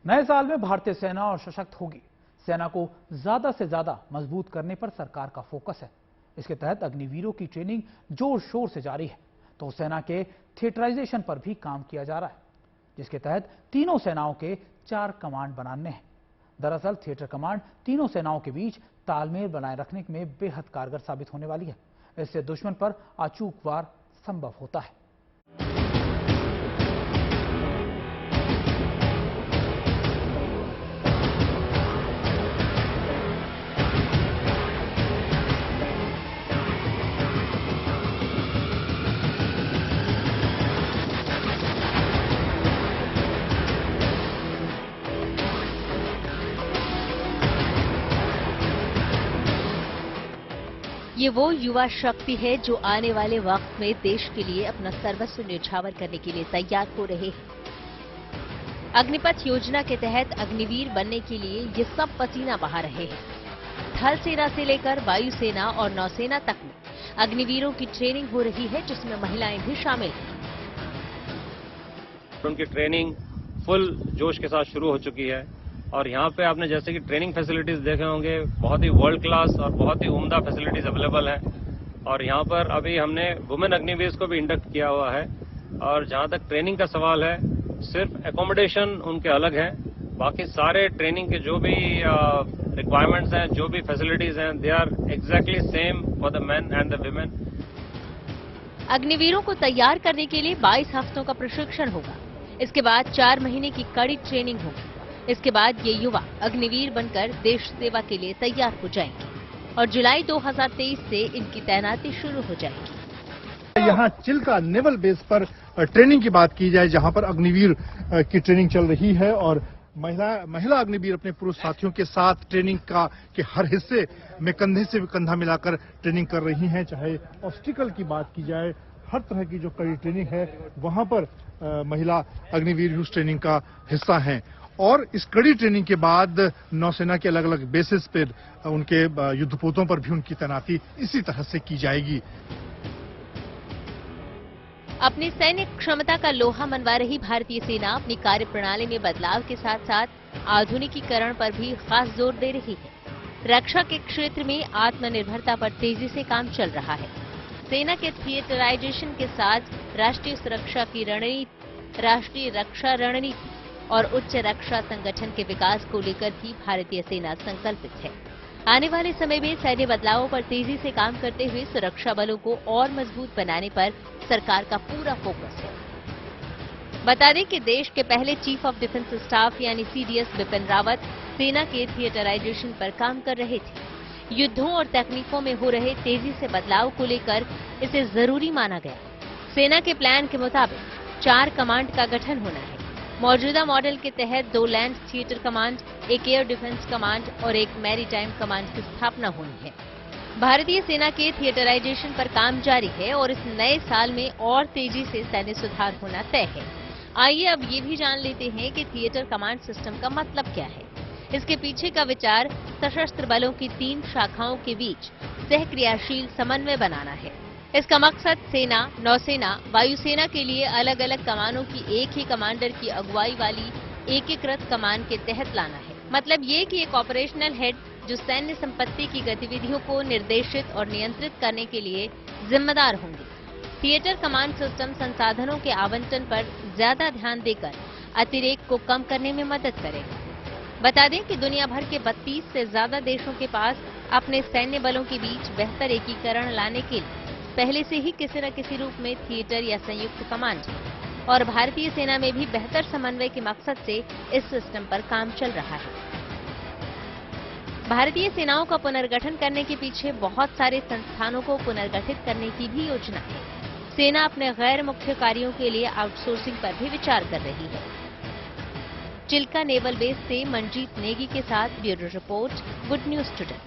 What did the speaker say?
नए साल में भारतीय सेना और सशक्त होगी। सेना को ज्यादा से ज्यादा मजबूत करने पर सरकार का फोकस है। इसके तहत अग्निवीरों की ट्रेनिंग जोर शोर से जारी है, तो सेना के थिएटराइजेशन पर भी काम किया जा रहा है, जिसके तहत तीनों सेनाओं के 4 कमांड बनाने हैं। दरअसल थिएटर कमांड तीनों सेनाओं के बीच तालमेल बनाए रखने में बेहद कारगर साबित होने वाली है। इससे दुश्मन पर अचूक वार संभव होता है। ये वो युवा शक्ति है जो आने वाले वक्त में देश के लिए अपना सर्वस्व न्यौछावर करने के लिए तैयार हो रहे हैं। अग्निपथ योजना के तहत अग्निवीर बनने के लिए ये सब पसीना बहा रहे हैं। थल सेना से लेकर वायुसेना और नौसेना तक में अग्निवीरों की ट्रेनिंग हो रही है, जिसमें महिलाएं भी शामिल हैं। उनकी ट्रेनिंग फुल जोश के साथ शुरू हो चुकी है और यहाँ पे आपने जैसे कि ट्रेनिंग फैसिलिटीज देखे होंगे, बहुत ही वर्ल्ड क्लास और बहुत ही उम्दा फैसिलिटीज अवेलेबल है। और यहाँ पर अभी हमने वुमेन अग्निवीर को भी इंडक्ट किया हुआ है। और जहाँ तक ट्रेनिंग का सवाल है, सिर्फ एकोमोडेशन उनके अलग है, बाकी सारे ट्रेनिंग के जो भी रिक्वायरमेंट्स हैं, जो भी फैसिलिटीज हैं, they are exactly same for the men and the women. अग्निवीरों को तैयार करने के लिए 22 हफ्तों का प्रशिक्षण होगा। इसके बाद 4 महीने की कड़ी ट्रेनिंग होगी। इसके बाद ये युवा अग्निवीर बनकर देश सेवा के लिए तैयार हो जाएंगे और जुलाई 2023 से इनकी तैनाती शुरू हो जाएगी। यहाँ चिल्का नेवल बेस पर ट्रेनिंग की बात की जाए, जहाँ पर अग्निवीर की ट्रेनिंग चल रही है और महिला अग्निवीर अपने पुरुष साथियों के साथ ट्रेनिंग के हर हिस्से में कंधे से कंधा मिलाकर ट्रेनिंग कर रही हैं। चाहे ऑब्स्टिकल की बात की जाए, हर तरह की जो कड़ी ट्रेनिंग है वहाँ पर महिला अग्निवीर उस ट्रेनिंग का हिस्सा हैं। और इस कड़ी ट्रेनिंग के बाद नौसेना के अलग अलग बेसिस पर उनके युद्धपोतों पर भी उनकी तैनाती इसी तरह से की जाएगी। अपनी सैन्य क्षमता का लोहा मनवा रही भारतीय सेना अपनी कार्य प्रणाली में बदलाव के साथ साथ आधुनिकीकरण पर भी खास जोर दे रही है। रक्षा के क्षेत्र में आत्मनिर्भरता पर तेजी से काम चल रहा है। सेना के थिएटराइजेशन के साथ राष्ट्रीय सुरक्षा की रणनीति, राष्ट्रीय रक्षा रणनीति और उच्च रक्षा संगठन के विकास को लेकर भी भारतीय सेना संकल्पित है। आने वाले समय में सैन्य बदलावों पर तेजी से काम करते हुए सुरक्षा बलों को और मजबूत बनाने पर सरकार का पूरा फोकस है। बता दें कि देश के पहले चीफ ऑफ डिफेंस स्टाफ यानी सीडीएस बिपिन रावत सेना के थिएटराइजेशन पर काम कर रहे थे। युद्धों और तकनीकों में हो रहे तेजी से बदलाव को लेकर इसे जरूरी माना गया। सेना के प्लान के मुताबिक 4 कमांड का गठन होना है। मौजूदा मॉडल के तहत 2 land theatre command, 1 air defence command और 1 मैरीटाइम कमांड की स्थापना होनी है। भारतीय सेना के थिएटराइजेशन पर काम जारी है और इस नए साल में और तेजी से सैन्य सुधार होना तय है। आइए अब ये भी जान लेते हैं कि थिएटर कमांड सिस्टम का मतलब क्या है। इसके पीछे का विचार सशस्त्र बलों की 3 शाखाओं के बीच सहक्रियाशील समन्वय बनाना है। इसका मकसद सेना, नौसेना, वायुसेना के लिए अलग अलग कमानों की एक ही कमांडर की अगुवाई वाली एकीकृत कमान के तहत लाना है। मतलब ये कि एक ऑपरेशनल हेड जो सैन्य संपत्ति की गतिविधियों को निर्देशित और नियंत्रित करने के लिए जिम्मेदार होंगे। थिएटर कमांड सिस्टम संसाधनों के आवंटन पर ज्यादा ध्यान देकर अतिरेक को कम करने में मदद करेगा। बता दें कि दुनिया भर के 32 से ज्यादा देशों के पास अपने सैन्य बलों के बीच बेहतर एकीकरण लाने के लिए पहले से ही किसी न किसी रूप में थिएटर या संयुक्त कमांड है और भारतीय सेना में भी बेहतर समन्वय के मकसद से इस सिस्टम पर काम चल रहा है। भारतीय सेनाओं का पुनर्गठन करने के पीछे बहुत सारे संस्थानों को पुनर्गठित करने की भी योजना है। सेना अपने गैर मुख्य कार्यों के लिए आउटसोर्सिंग पर भी विचार कर रही है। चिल्का नेवल बेस से मंजीत नेगी के साथ bureau report, good news today.